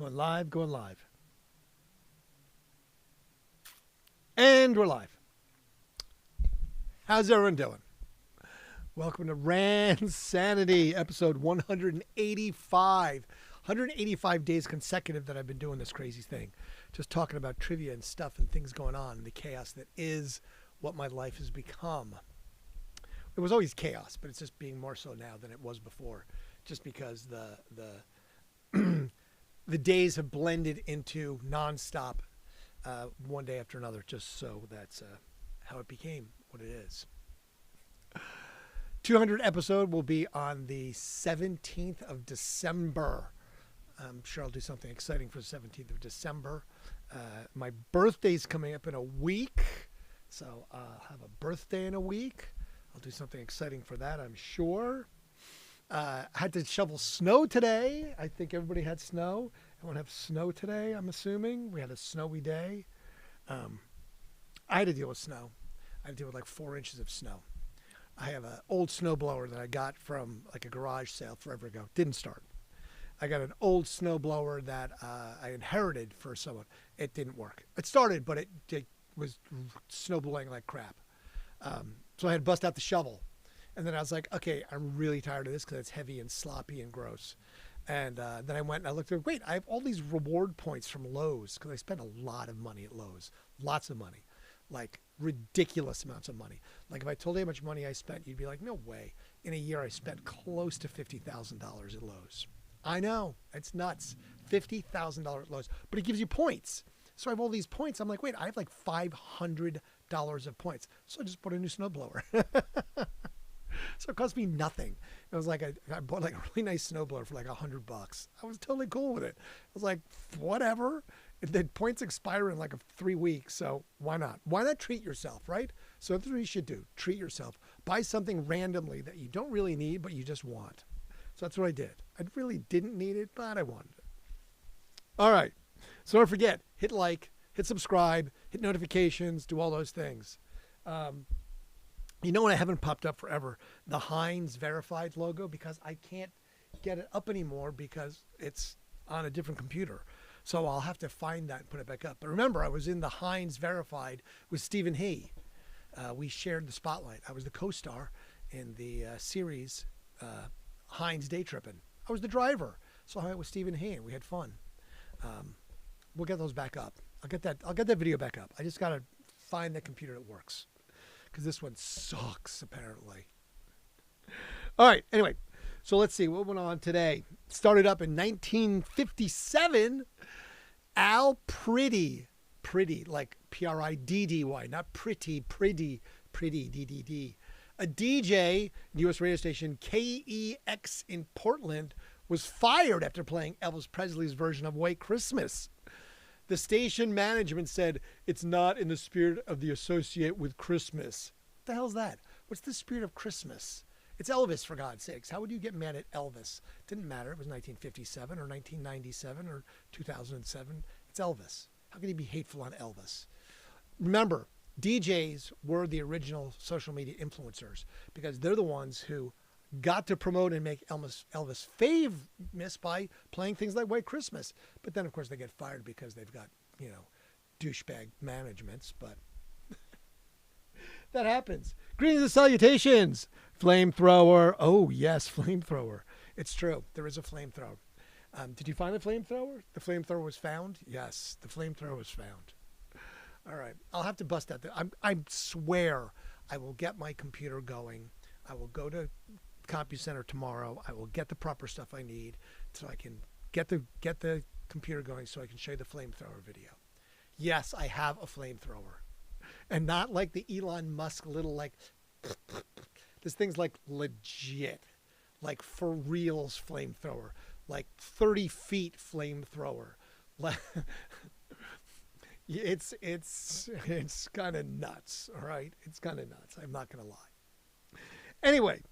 Going live, going live. And we're live. How's everyone doing? Welcome to Randsanity, episode 185. 185 days consecutive that I've been doing this crazy thing. Just talking about trivia and stuff and things going on and the chaos that is what my life has become. It was always chaos, but it's just being more so now than it was before. Just because the days have blended into nonstop, one day after another, just so that's how it became what it is. 200 episode will be on the 17th of December. I'm sure I'll do something exciting for the 17th of December. My birthday's coming up in a week, so I'll have a birthday in a week. I'll do something exciting for that, I'm sure. I had to shovel snow today. I think everybody had snow. Everyone have snow today, I'm assuming. We had a snowy day. I had to deal with snow. I had to deal with like 4 inches of snow. I have an old snowblower that I got from like a garage sale forever ago. Didn't start. I got an old snowblower that I inherited for someone. It didn't work. It started, but it was snowblowing like crap. So I had to bust out the shovel. And then I was like, okay, I'm really tired of this because it's heavy and sloppy and gross. And then I went and I looked at, wait, I have all these reward points from Lowe's because I spent a lot of money at Lowe's. Lots of money. Like ridiculous amounts of money. Like if I told you how much money I spent, you'd be like, no way. In a year, I spent close to $50,000 at Lowe's. I know. It's nuts. $50,000 at Lowe's. But it gives you points. So I have all these points. I'm like, wait, I have like $500 of points. So I just bought a new snowblower. So it cost me nothing. It was like I bought like a really nice snowblower for like $100. I was totally cool with it. I was like, whatever. The points expire in like 3 weeks, so why not? Why not treat yourself, right? So that's what you should do. Treat yourself. Buy something randomly that you don't really need, but you just want. So that's what I did. I really didn't need it, but I wanted it. All right. So don't forget, hit like, hit subscribe, hit notifications, do all those things. You know what I haven't popped up forever? The Heinz verified logo, because I can't get it up anymore because it's on a different computer. So I'll have to find that and put it back up. But remember, I was in the Heinz verified with Stephen He. We shared the spotlight. I was the co-star in the series Heinz Day Trippin'. I was the driver. So I hung out with Stephen He and we had fun. We'll get those back up. I'll get that video back up. I just got to find the computer that works. Because this one sucks, apparently. All right, anyway. So let's see what went on today. Started up in 1957. Al Priddy, like P-R-I-D-D-Y, not pretty, D-D-D. A DJ, U.S. radio station KEX in Portland, was fired after playing Elvis Presley's version of White Christmas. The station management said, it's not in the spirit of the associate with Christmas. What the hell's that? What's the spirit of Christmas? It's Elvis, for God's sakes. How would you get mad at Elvis? Didn't matter. It was 1957 or 1997 or 2007. It's Elvis. How could he be hateful on Elvis? Remember, DJs were the original social media influencers because they're the ones who got to promote and make Elvis famous by playing things like White Christmas. But then, of course, they get fired because they've got, douchebag managements. But that happens. Greetings and salutations. Flamethrower. Oh, yes, flamethrower. It's true. There is a flamethrower. Did you find the flamethrower? The flamethrower was found? Yes, the flamethrower was found. All right. I'll have to bust that. I swear I will get my computer going. I will go to CompuCenter tomorrow. I will get the proper stuff I need so I can get the computer going so I can show you the flamethrower video. Yes, I have a flamethrower. And not like the Elon Musk little like this thing's like legit. Like for reals flamethrower. Like 30 feet flamethrower. It's kind of nuts, all right? It's kind of nuts. I'm not going to lie. Anyway,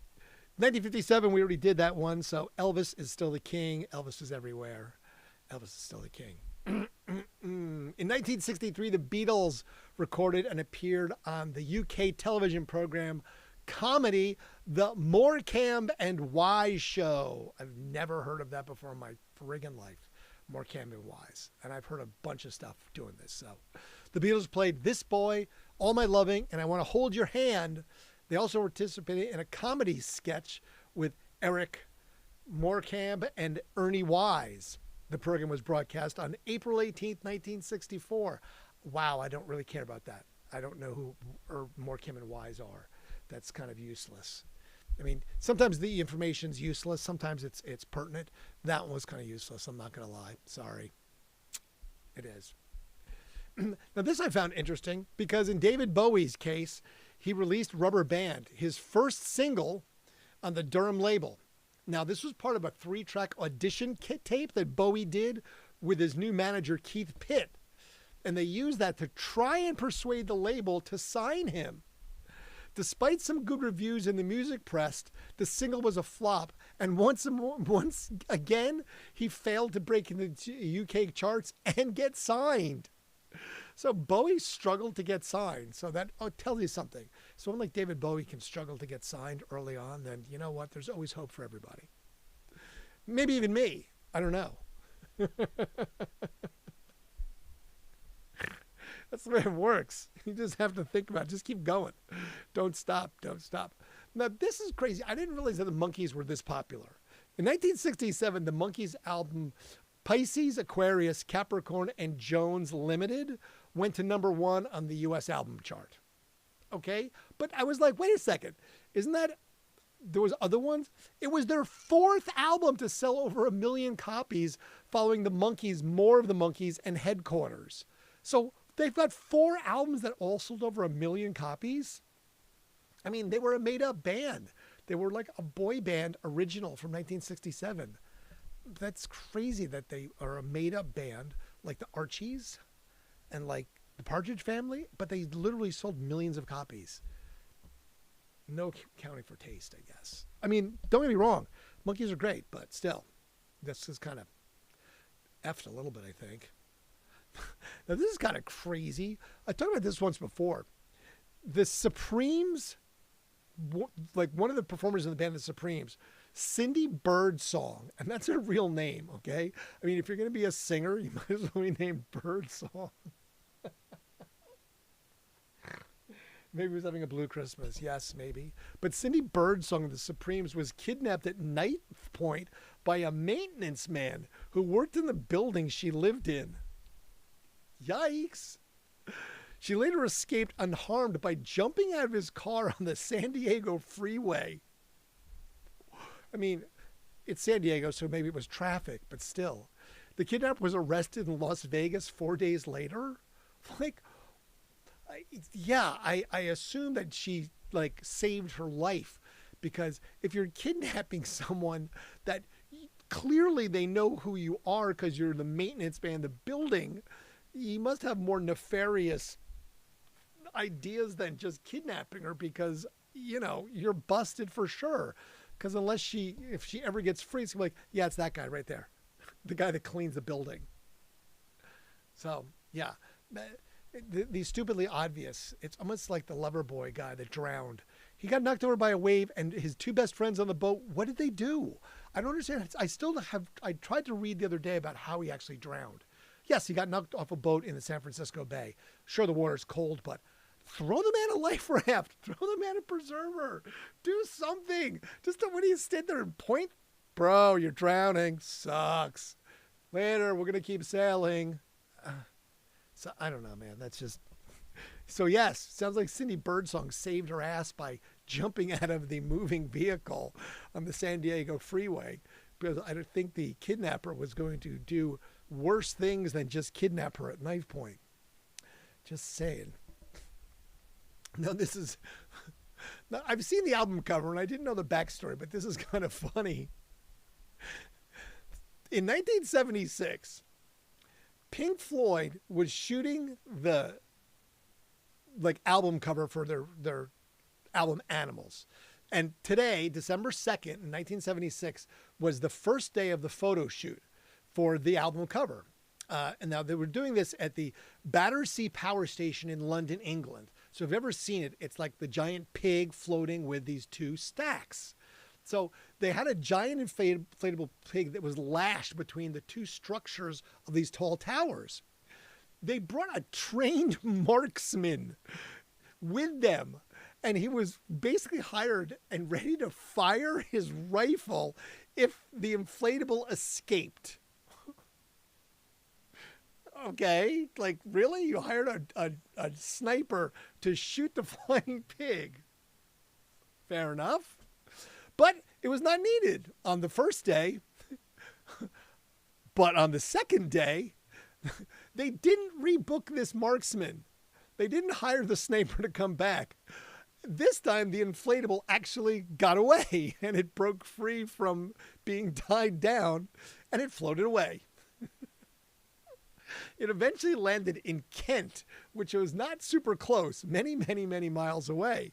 1957, we already did that one. So Elvis is still the king. Elvis is everywhere. Elvis is still the king. In 1963, the Beatles recorded and appeared on the UK television program comedy, The Morecambe and Wise Show. I've never heard of that before in my friggin' life. more Camden Wise. And I've heard a bunch of stuff doing this. So the Beatles played This Boy, All My Loving, and I Want to Hold Your Hand. They also participated in a comedy sketch with Eric Morecambe and Ernie Wise. The program was broadcast on April 18th, 1964. Wow, I don't really care about that. I don't know who Morecambe and Wise are. That's kind of useless. I mean, sometimes the information's useless. Sometimes it's pertinent. That one was kind of useless. I'm not going to lie. Sorry. It is. Now, this I found interesting because in David Bowie's case, he released Rubber Band, his first single on the Durham label. Now, this was part of a 3-track audition kit tape that Bowie did with his new manager, Keith Pitt. And they used that to try and persuade the label to sign him. Despite some good reviews in the music press, the single was a flop. And once again, he failed to break into the UK charts and get signed. So Bowie struggled to get signed. So that tells you something. Someone like David Bowie can struggle to get signed early on, then you know what? There's always hope for everybody. Maybe even me. I don't know. That's the way it works. You just have to think about it. Just keep going. Don't stop. Don't stop. Now, this is crazy. I didn't realize that the Monkees were this popular. In 1967, the Monkees album Pisces, Aquarius, Capricorn, and Jones Limited went to #1 on the U.S. album chart. Okay? But I was like, wait a second. Isn't that... There was other ones? It was their 4th album to sell over 1 million copies following the Monkees, More of the Monkees, and Headquarters. So they've got 4 albums that all sold over 1 million copies. I mean, they were a made-up band. They were like a boy band original from 1967. That's crazy that they are a made-up band like the Archies and like the Partridge Family, but they literally sold millions of copies. No counting for taste, I guess. I mean, don't get me wrong. Monkees are great, but still, this is kind of effed a little bit, I think. Now, this is kind of crazy. I talked about this once before. The Supremes, like one of the performers in the band, the Supremes, Cindy Birdsong, and that's her real name, okay? I mean, if you're going to be a singer, you might as well be named Birdsong. Maybe he was having a blue Christmas. Yes, maybe. But Cindy Birdsong of the Supremes was kidnapped at night point by a maintenance man who worked in the building she lived in. Yikes. She later escaped unharmed by jumping out of his car on the San Diego freeway. I mean, it's San Diego, so maybe it was traffic, but still. The kidnapper was arrested in Las Vegas 4 days later. Like, I assume that she like saved her life, because if you're kidnapping someone that clearly they know who you are because you're the maintenance man in the building, you must have more nefarious ideas than just kidnapping her, because, you know, you're busted for sure. Because if she ever gets free, it's like, yeah, it's that guy right there. The guy that cleans the building. So, yeah. The stupidly obvious. It's almost like the Loverboy guy that drowned. He got knocked over by a wave, and his 2 best friends on the boat, what did they do? I don't understand. I tried to read the other day about how he actually drowned. Yes, he got knocked off a boat in the San Francisco Bay. Sure, the water's cold, but throw the man a life raft. Throw the man a preserver. Do something. Just when you stand there and point, bro, you're drowning. Sucks. Later, we're going to keep sailing. So I don't know, man. That's just... So yes, sounds like Cindy Birdsong saved her ass by jumping out of the moving vehicle on the San Diego freeway, because I don't think the kidnapper was going to do worse things than just kidnap her at knife point. Just saying. Now this is... Now, I've seen the album cover and I didn't know the backstory, but this is kind of funny. In 1976... Pink Floyd was shooting the album cover for their album Animals. And today, December 2nd, 1976, was the first day of the photo shoot for the album cover. And now they were doing this at the Battersea Power Station in London, England. So if you've ever seen it, it's like the giant pig floating with these 2 stacks. So They had a giant inflatable pig that was lashed between the two structures of these tall towers. They brought a trained marksman with them, and he was basically hired and ready to fire his rifle if the inflatable escaped. Okay, like really? You hired a sniper to shoot the flying pig. Fair enough. But it was not needed on the first day. But on the second day, they didn't rebook this marksman. They didn't hire the sniper to come back. This time, the inflatable actually got away, and it broke free from being tied down, and it floated away. It eventually landed in Kent, which was not super close, many, many, many miles away,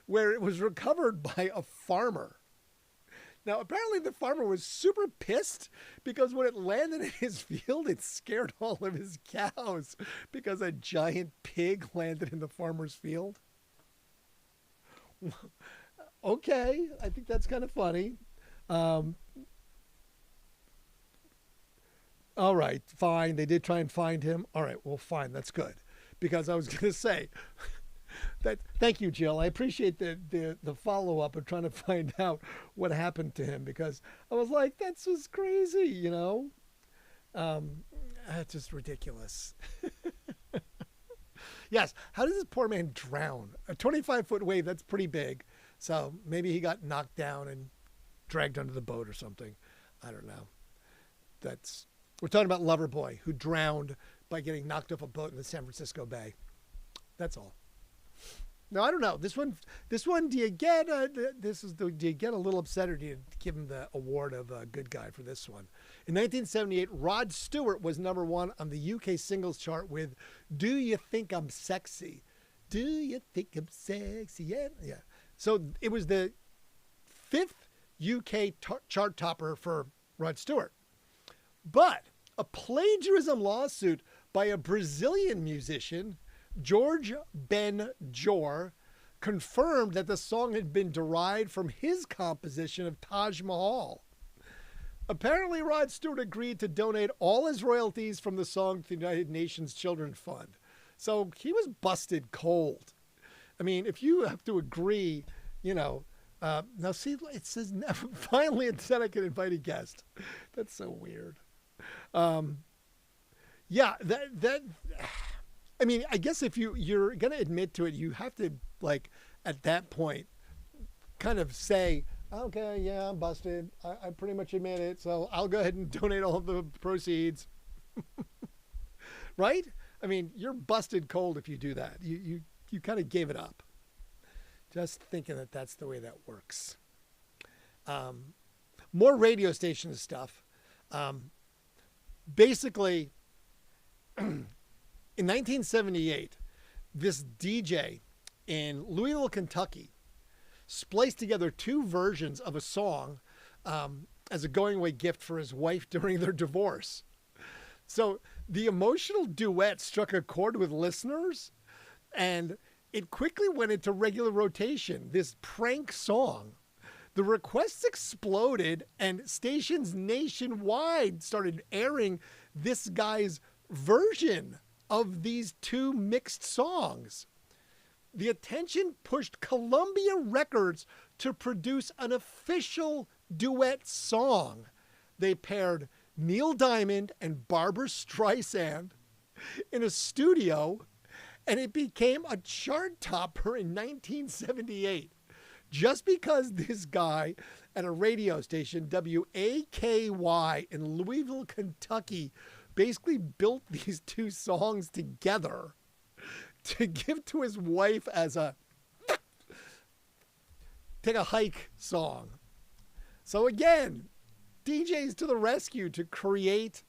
where it was recovered by a farmer. Now, apparently the farmer was super pissed because when it landed in his field, it scared all of his cows because a giant pig landed in the farmer's field. Okay, I think that's kind of funny. All right, fine. They did try and find him. All right, well, fine. That's good. Because I was going to say that. Thank you, Jill. I appreciate the follow-up of trying to find out what happened to him, because I was like, that's just crazy, you know? That's just ridiculous. Yes, how does this poor man drown? A 25-foot wave, that's pretty big. So maybe he got knocked down and dragged under the boat or something. I don't know. We're talking about Loverboy, who drowned by getting knocked off a boat in the San Francisco Bay. That's all. No, I don't know. This one, do you get do you get a little upset, or do you give him the award of a good guy for this one? In 1978, Rod Stewart was #1 on the UK singles chart with "Do You Think I'm Sexy?" Do you think I'm sexy? Yeah, yeah. So it was the 5th UK chart topper for Rod Stewart. But a plagiarism lawsuit by a Brazilian musician, George Ben Jor, confirmed that the song had been derived from his composition of Taj Mahal. Apparently, Rod Stewart agreed to donate all his royalties from the song to the United Nations Children's Fund. So he was busted cold. I mean, if you have to agree, you know, now see, it says never, finally it said I could invite a guest. That's so weird. Yeah, I mean, I guess if you're going to admit to it, you have to, like, at that point, kind of say, okay, yeah, I'm busted. I pretty much admit it, so I'll go ahead and donate all of the proceeds. Right? I mean, you're busted cold if you do that. You kind of gave it up. Just thinking that that's the way that works. More radio station stuff. Basically, in 1978, this DJ in Louisville, Kentucky, spliced together 2 versions of a song as a going-away gift for his wife during their divorce. So the emotional duet struck a chord with listeners, and it quickly went into regular rotation, this prank song. The requests exploded, and stations nationwide started airing this guy's version of these 2 mixed songs. The attention pushed Columbia Records to produce an official duet song. They paired Neil Diamond and Barbra Streisand in a studio, and it became a chart topper in 1978. Just because this guy at a radio station, WAKY in Louisville, Kentucky, basically built these 2 songs together to give to his wife as a take a hike song. So again, DJs to the rescue to create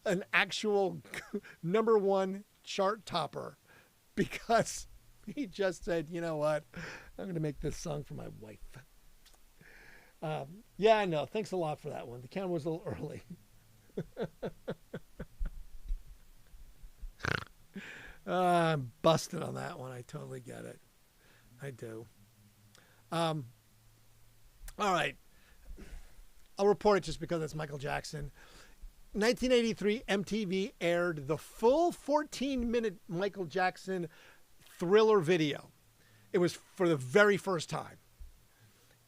an actual #1 chart topper, because he just said, you know what, I'm going to make this song for my wife. Yeah, I know. Thanks a lot for that one. The camera was a little early. I'm busted on that one. I totally get it. I do. All right. I'll report it just because it's Michael Jackson. 1983, MTV aired the full 14-minute Michael Jackson Thriller video. It was for the very first time.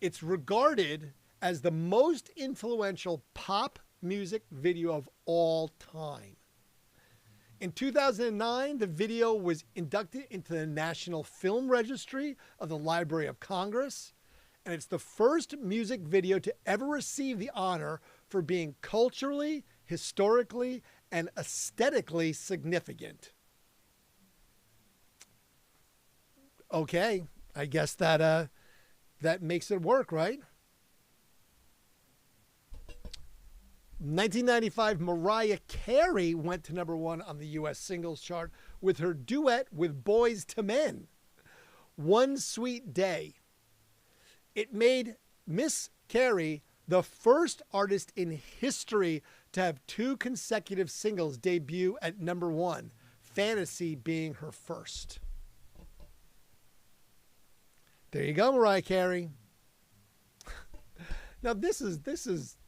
It's regarded as the most influential pop music video of all time. In 2009, the video was inducted into the National Film Registry of the Library of Congress, and it's the first music video to ever receive the honor for being culturally, historically, and aesthetically significant. Okay, I guess that makes it work, right? 1995, Mariah Carey went to #1 on the U.S. singles chart with her duet with Boyz II Men, One Sweet Day. It made Miss Carey the first artist in history to have 2 consecutive singles debut at #1, Fantasy being her first. There you go, Mariah Carey. Now this is,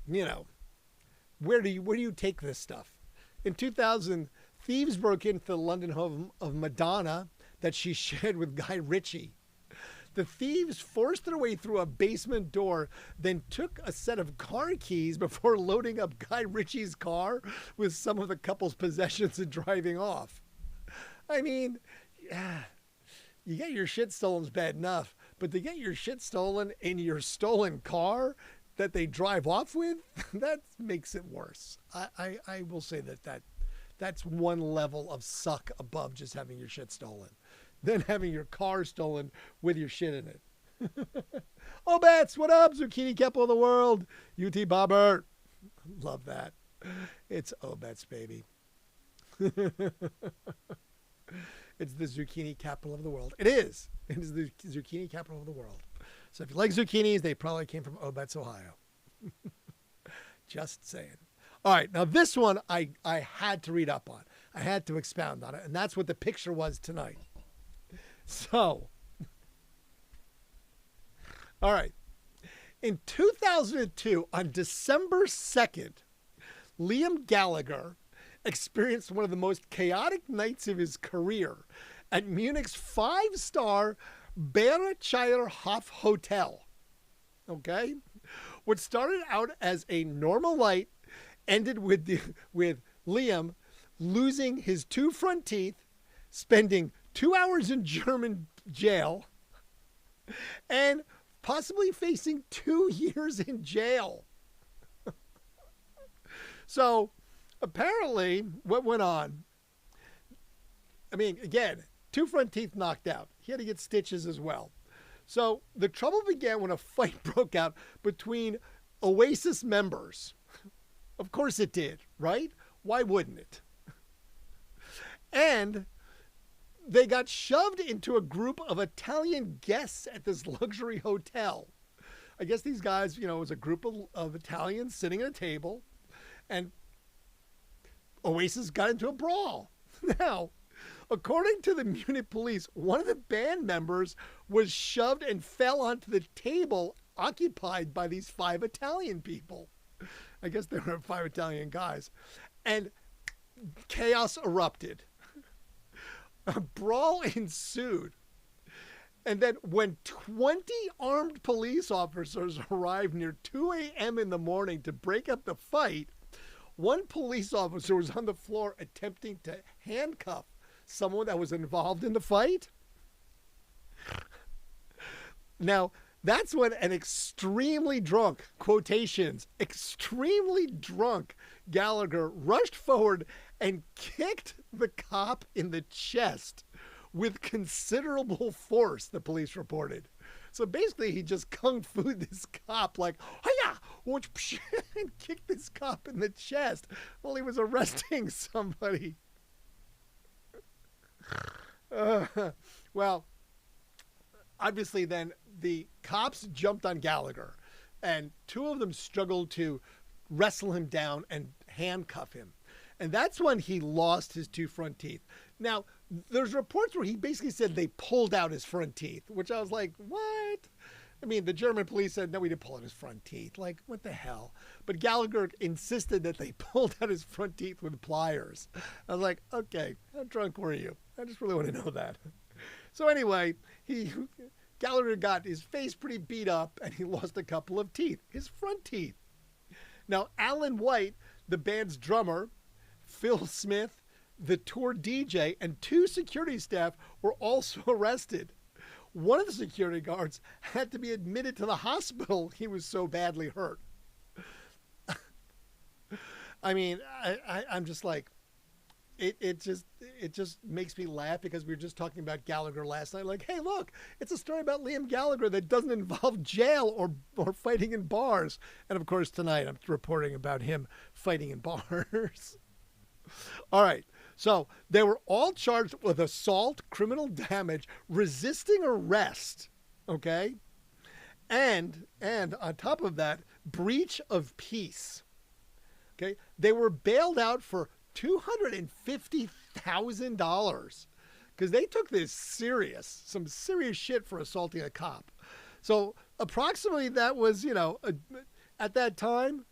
you know, where do you take this stuff? In 2000, thieves broke into the London home of Madonna that she shared with Guy Ritchie. The thieves forced their way through a basement door, then took a set of car keys before loading up Guy Ritchie's car with some of the couple's possessions and driving off. I mean, yeah, you get your shit stolen is bad enough, but to get your shit stolen in your stolen car that they drive off with, that makes it worse. I will say that's one level of suck above just having your shit stolen. Then having your car stolen with your shit in it. Oh, Bats, what up? Zucchini capital of the world. UT Bobbert. Love that. It's Obets, baby. It's the zucchini capital of the world. It is. It is the zucchini capital of the world. So if you like zucchinis, they probably came from Obets, Ohio. Just saying. All right. Now, this one I had to read up on. I had to expound on it. And that's what the picture was tonight. So, all right. In 2002, on December 2nd, Liam Gallagher experienced one of the most chaotic nights of his career at Munich's 5-star Berechirhof Hotel. Okay? What started out as a normal night ended with Liam losing his 2 front teeth, spending 2 hours in German jail, and possibly facing 2 years in jail. So, apparently, what went on, I mean, again, 2 front teeth knocked out. He had to get stitches as well. So, the trouble began when a fight broke out between Oasis members. Of course it did, right? Why wouldn't it? And they got shoved into a group of Italian guests at this luxury hotel. I guess these guys, you know, it was a group of Italians sitting at a table, and Oasis got into a brawl. Now, according to the Munich police, one of the band members was shoved and fell onto the table occupied by these 5 Italian people. I guess there were 5 Italian guys. And chaos erupted. A brawl ensued. And then when 20 armed police officers arrived near 2 a.m. in the morning to break up the fight, one police officer was on the floor attempting to handcuff someone that was involved in the fight. Now, that's when an extremely drunk, quotations, extremely drunk Gallagher rushed forward and kicked the cop in the chest with considerable force, the police reported. So basically, he just kung fu this cop like, hiya, and kicked this cop in the chest while he was arresting somebody. Well, obviously then the cops jumped on Gallagher, and 2 of them struggled to wrestle him down and handcuff him. And that's when he lost his 2 front teeth. Now, there's reports where he basically said they pulled out his front teeth, which I was like, what? I mean, the German police said, no, we didn't pull out his front teeth. Like, what the hell? But Gallagher insisted that they pulled out his front teeth with pliers. I was like, okay, how drunk were you? I just really want to know that. So anyway, Gallagher got his face pretty beat up and he lost a couple of teeth, his front teeth. Now, Alan White, the band's drummer, Phil Smith, the tour DJ, and 2 security staff were also arrested. One of the security guards had to be admitted to the hospital. He was so badly hurt. I mean, I'm just like, it just makes me laugh because we were just talking about Gallagher last night. Like, hey, look, it's a story about Liam Gallagher that doesn't involve jail or fighting in bars. And of course, tonight I'm reporting about him fighting in bars. All right. So they were all charged with assault, criminal damage, resisting arrest, okay? And on top of that, breach of peace, okay? They were bailed out for $250,000 because they took this some serious shit for assaulting a cop. So approximately that was, at that time,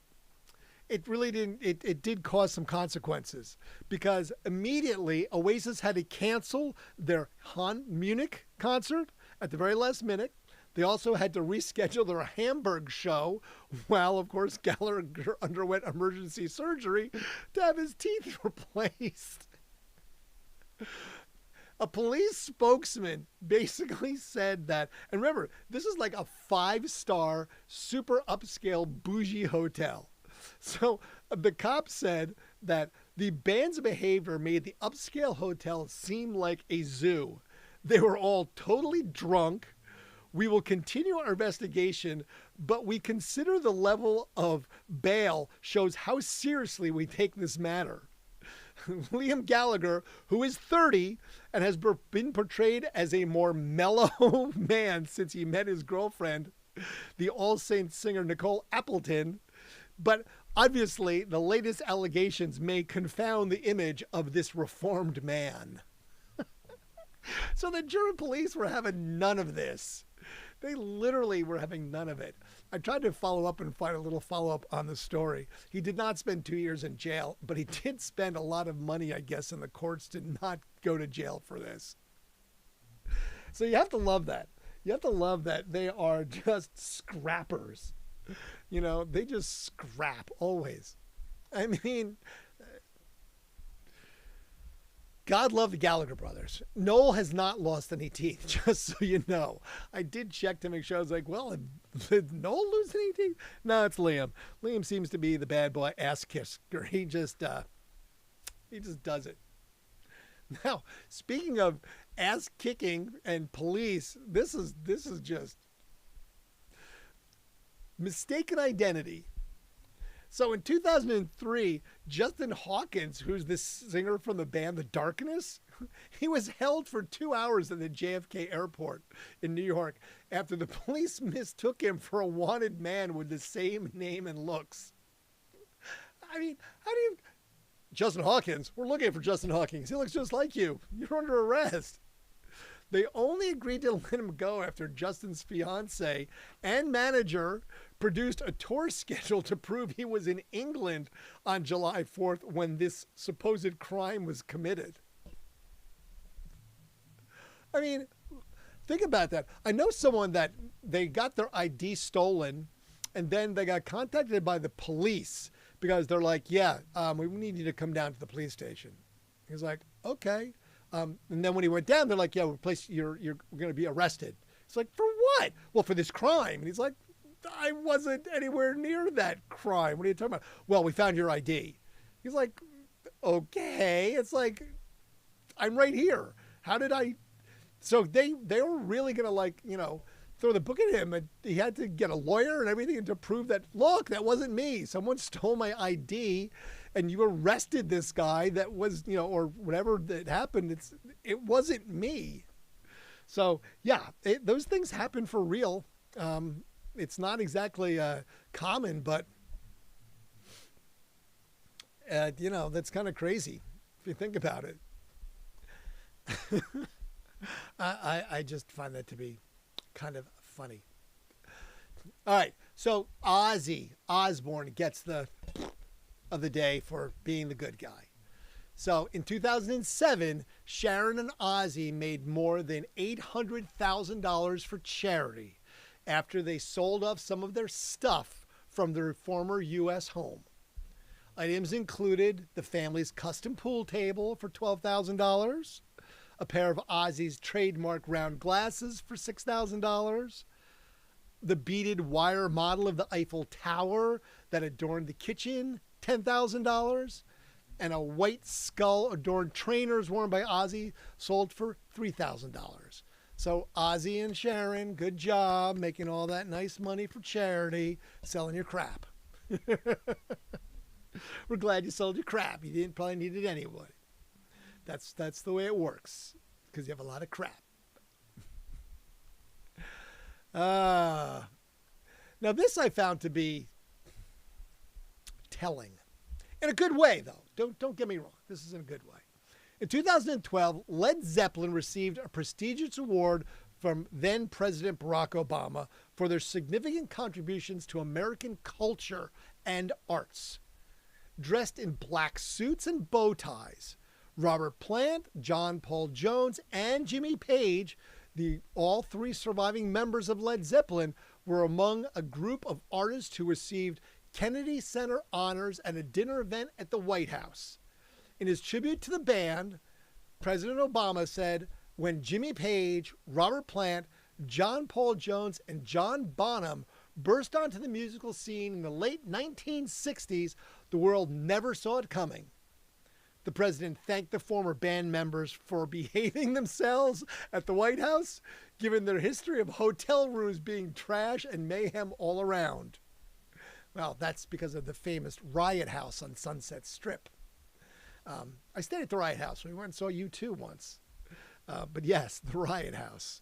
it really didn't, it did cause some consequences because immediately Oasis had to cancel their Munich concert at the very last minute. They also had to reschedule their Hamburg show while, of course, Gallagher underwent emergency surgery to have his teeth replaced. A police spokesman basically said that, and remember, this is like a 5-star, super upscale bougie hotel. So the cop said that the band's behavior made the upscale hotel seem like a zoo. They were all totally drunk. We will continue our investigation, but we consider the level of bail shows how seriously we take this matter. Liam Gallagher, who is 30 and has been portrayed as a more mellow man since he met his girlfriend, the All Saints singer Nicole Appleton, but obviously the latest allegations may confound the image of this reformed man. So the German police were having none of this. They literally were having none of it. I tried to follow up and find a little follow-up on the story. He did not spend 2 years in jail, but he did spend a lot of money, I guess, and the courts did not go to jail for this. So you have to love that. You have to love that they are just scrappers. They just scrap always. I mean, God love the Gallagher brothers. Noel has not lost any teeth, just so you know. I did check to make sure. I was like, well, did Noel lose any teeth? No, it's Liam. Liam seems to be the bad boy ass kisser. He just does it. Now, speaking of ass kicking and police, this is just mistaken identity. So in 2003, Justin Hawkins, who's the singer from the band The Darkness, he was held for 2 hours at the JFK airport in New York after the police mistook him for a wanted man with the same name and looks. I mean, how do you... Justin Hawkins, we're looking for Justin Hawkins. He looks just like you. You're under arrest. They only agreed to let him go after Justin's fiance and manager produced a tour schedule to prove he was in England on July 4th when this supposed crime was committed. I mean, think about that. I know someone that they got their ID stolen and then they got contacted by the police because they're like, yeah, we need you to come down to the police station. He's like, okay. And then when he went down, they're like, yeah, you're going to be arrested. It's like, for what? Well, for this crime. And he's like, I wasn't anywhere near that crime. What are you talking about? Well, we found your ID. He's like, okay. It's like, I'm right here. How did I? So they were really going to throw the book at him. And he had to get a lawyer and everything to prove that, look, that wasn't me. Someone stole my ID and you arrested this guy that was, or whatever that happened. It wasn't me. So yeah, those things happen for real. It's not exactly common, but that's kind of crazy if you think about it. I just find that to be kind of funny. All right. So Ozzy Osbourne gets the of the day for being the good guy. So in 2007, Sharon and Ozzy made more than $800,000 for charity after they sold off some of their stuff from their former U.S. home. Items included the family's custom pool table for $12,000, a pair of Ozzy's trademark round glasses for $6,000, the beaded wire model of the Eiffel Tower that adorned the kitchen, $10,000, and a white skull adorned trainers worn by Ozzy sold for $3,000. So Ozzy and Sharon, good job making all that nice money for charity, selling your crap. We're glad you sold your crap. You didn't probably need it anyway. That's the way it works because you have a lot of crap. Now this I found to be telling. In a good way, though. Don't get me wrong. This is in a good way. In 2012, Led Zeppelin received a prestigious award from then President Barack Obama for their significant contributions to American culture and arts. Dressed in black suits and bow ties, Robert Plant, John Paul Jones, and Jimmy Page, all three surviving members of Led Zeppelin, were among a group of artists who received Kennedy Center honors at a dinner event at the White House. In his tribute to the band, President Obama said, when Jimmy Page, Robert Plant, John Paul Jones, and John Bonham burst onto the musical scene in the late 1960s, the world never saw it coming. The president thanked the former band members for behaving themselves at the White House, given their history of hotel rooms being trash and mayhem all around. Well, that's because of the famous Riot House on Sunset Strip. I stayed at the Riot House. We went and saw U2 once. But yes, the Riot House.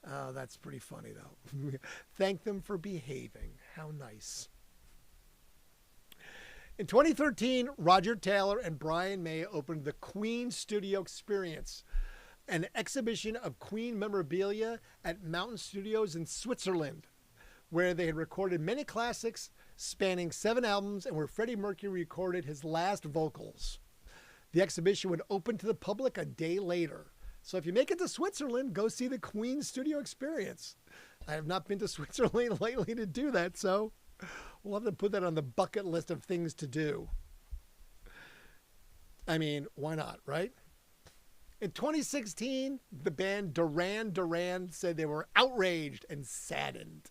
Oh, that's pretty funny, though. Thank them for behaving. How nice. In 2013, Roger Taylor and Brian May opened the Queen Studio Experience, an exhibition of Queen memorabilia at Mountain Studios in Switzerland, where they had recorded many classics spanning 7 albums and where Freddie Mercury recorded his last vocals. The exhibition would open to the public a day later. So if you make it to Switzerland, go see the Queen Studio Experience. I have not been to Switzerland lately to do that, so we'll have to put that on the bucket list of things to do. I mean, why not, right? In 2016, the band Duran Duran said they were outraged and saddened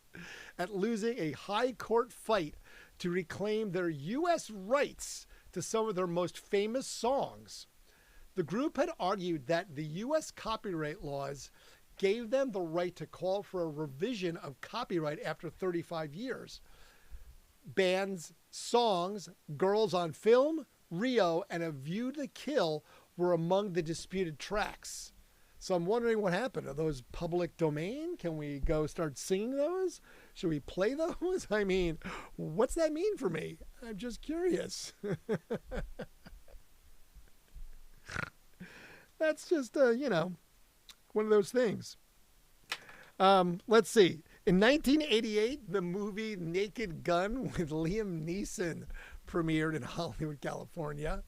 at losing a high court fight to reclaim their U.S. rights to some of their most famous songs. The group had argued that the U.S. copyright laws gave them the right to call for a revision of copyright after 35 years. Bands' songs, Girls on Film, Rio, and A View to Kill were among the disputed tracks. So I'm wondering what happened. Are those public domain? Can we go start singing those? Should we play those? I mean, what's that mean for me? I'm just curious. That's just, one of those things. Let's see. In 1988, the movie Naked Gun with Liam Neeson premiered in Hollywood, California.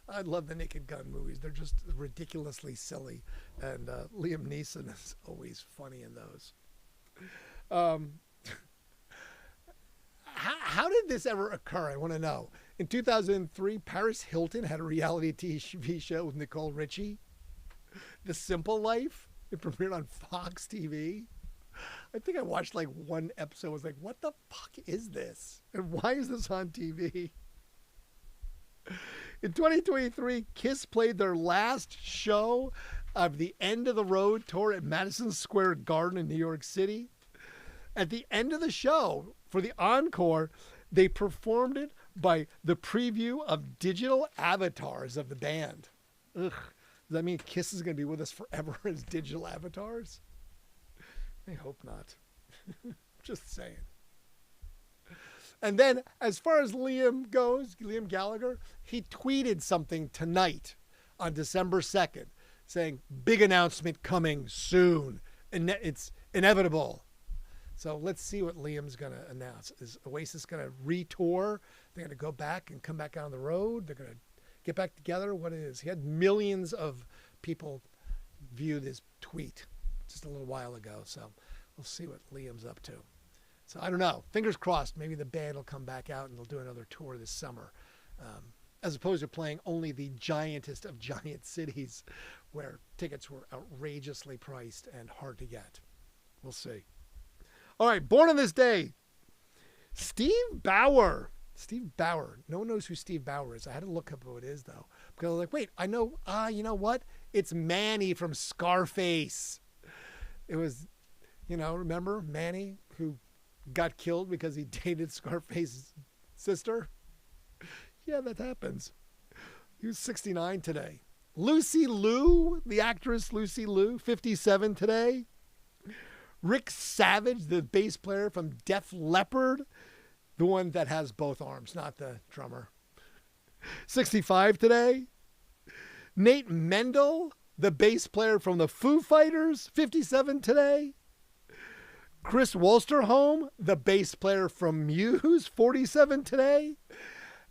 I love the Naked Gun movies. They're just ridiculously silly. And Liam Neeson is always funny in those. How did this ever occur? I want to know. In 2003, Paris Hilton had a reality TV show with Nicole Richie. The Simple Life. It premiered on Fox TV. I think I watched like one episode. I was like, what the fuck is this? And why is this on TV? In 2023, Kiss played their last show of the End of the Road tour at Madison Square Garden in New York City. At the end of the show, for the encore, they performed it by the preview of digital avatars of the band. Ugh. Does that mean Kiss is going to be with us forever as digital avatars? I hope not. Just saying. And then, as far as Liam goes, Liam Gallagher, he tweeted something tonight on December 2nd saying, big announcement coming soon. And it's inevitable. So let's see what Liam's going to announce. Is Oasis going to retour? They're going to go back and come back on the road? They're going to get back together? What it is? He had millions of people view this tweet just a little while ago. So we'll see what Liam's up to. So I don't know. Fingers crossed. Maybe the band will come back out and they'll do another tour this summer. As opposed to playing only the giantest of giant cities where tickets were outrageously priced and hard to get. We'll see. All right, born on this day, Steve Bauer. Steve Bauer. No one knows who Steve Bauer is. I had to look up who it is, though. Because I was like, wait, I know. You know what? It's Manny from Scarface. It was, remember Manny who got killed because he dated Scarface's sister? Yeah, that happens. He was 69 today. Lucy Liu, the actress Lucy Liu, 57 today. Rick Savage, the bass player from Def Leppard, the one that has both arms, not the drummer. 65 today. Nate Mendel, the bass player from the Foo Fighters, 57 today. Chris Wolsterholm, the bass player from Muse, 47 today.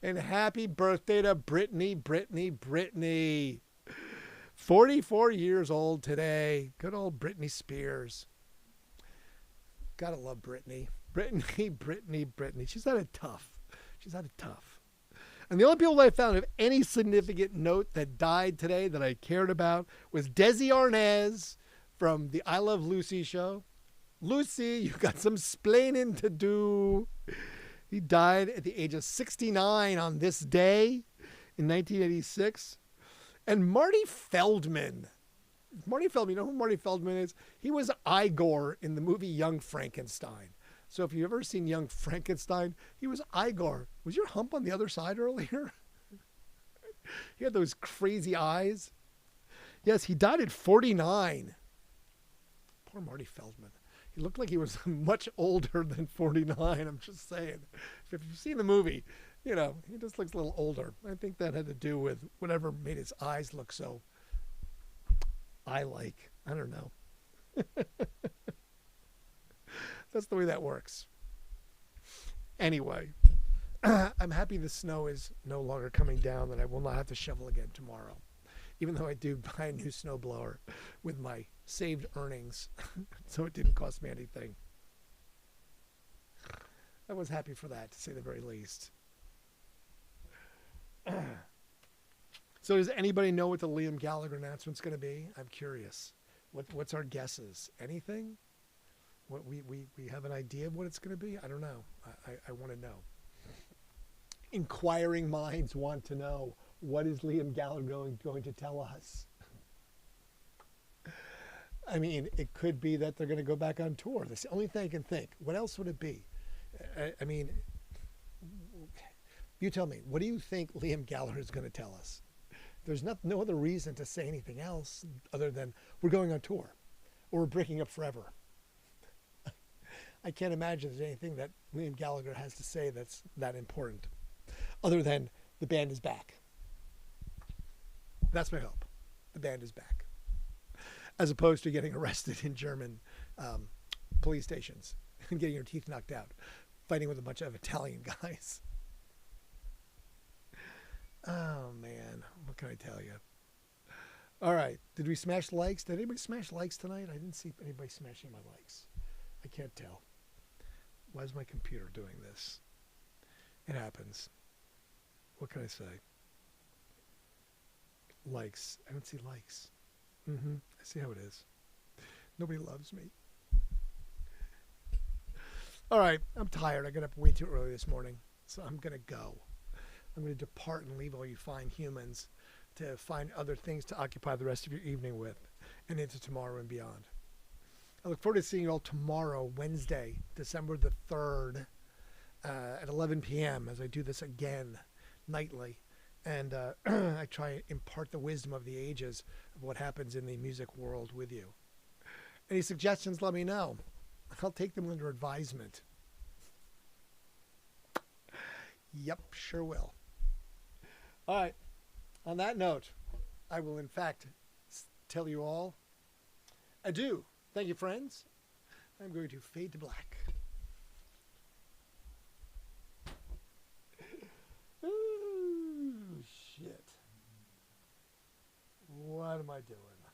And happy birthday to Britney. 44 years old today. Good old Britney Spears. Gotta love Britney. Britney. She's had it tough. And the only people I found of any significant note that died today that I cared about was Desi Arnaz from the I Love Lucy show. Lucy, you got some splaining to do. He died at the age of 69 on this day in 1986. And Marty Feldman. You know who Marty Feldman is? He was Igor in the movie Young Frankenstein. So if you've ever seen Young Frankenstein, he was Igor. Was your hump on the other side earlier? He had those crazy eyes. Yes, he died at 49. Poor Marty Feldman. He looked like he was much older than 49. I'm just saying. If you've seen the movie, he just looks a little older. I think that had to do with whatever made his eyes look so eye-like. I don't know. That's the way that works. Anyway, I'm happy the snow is no longer coming down, that I will not have to shovel again tomorrow. Even though I do buy a new snowblower with my saved earnings, so it didn't cost me anything. I was happy for that, to say the very least. So does anybody know what the Liam Gallagher announcement's going to be? I'm curious. What's our guesses? Anything? What we have an idea of what it's going to be? I don't know. I want to know. Inquiring minds want to know, what is Liam Gallagher going to tell us? I mean, it could be that they're going to go back on tour. That's the only thing I can think. What else would it be? I mean, you tell me. What do you think Liam Gallagher is going to tell us? There's no other reason to say anything else other than we're going on tour or we're breaking up forever. I can't imagine there's anything that Liam Gallagher has to say that's that important other than the band is back. That's my hope. The band is back. As opposed to getting arrested in German police stations and getting your teeth knocked out, fighting with a bunch of Italian guys. Oh, man. What can I tell you? All right. Did we smash likes? Did anybody smash likes tonight? I didn't see anybody smashing my likes. I can't tell. Why is my computer doing this? It happens. What can I say? Likes. I don't see likes. I see how it is. Nobody loves me. All right. I'm tired. I got up way too early this morning, so I'm going to go. I'm going to depart and leave all you fine humans to find other things to occupy the rest of your evening with and into tomorrow and beyond. I look forward to seeing you all tomorrow, Wednesday, December the 3rd, at 11 p.m. as I do this again nightly. And I try and impart the wisdom of the ages of what happens in the music world with you. Any suggestions, let me know. I'll take them under advisement. Yep, sure will. All right. On that note, I will, in fact, tell you all adieu. Thank you, friends. I'm going to fade to black. am I doing?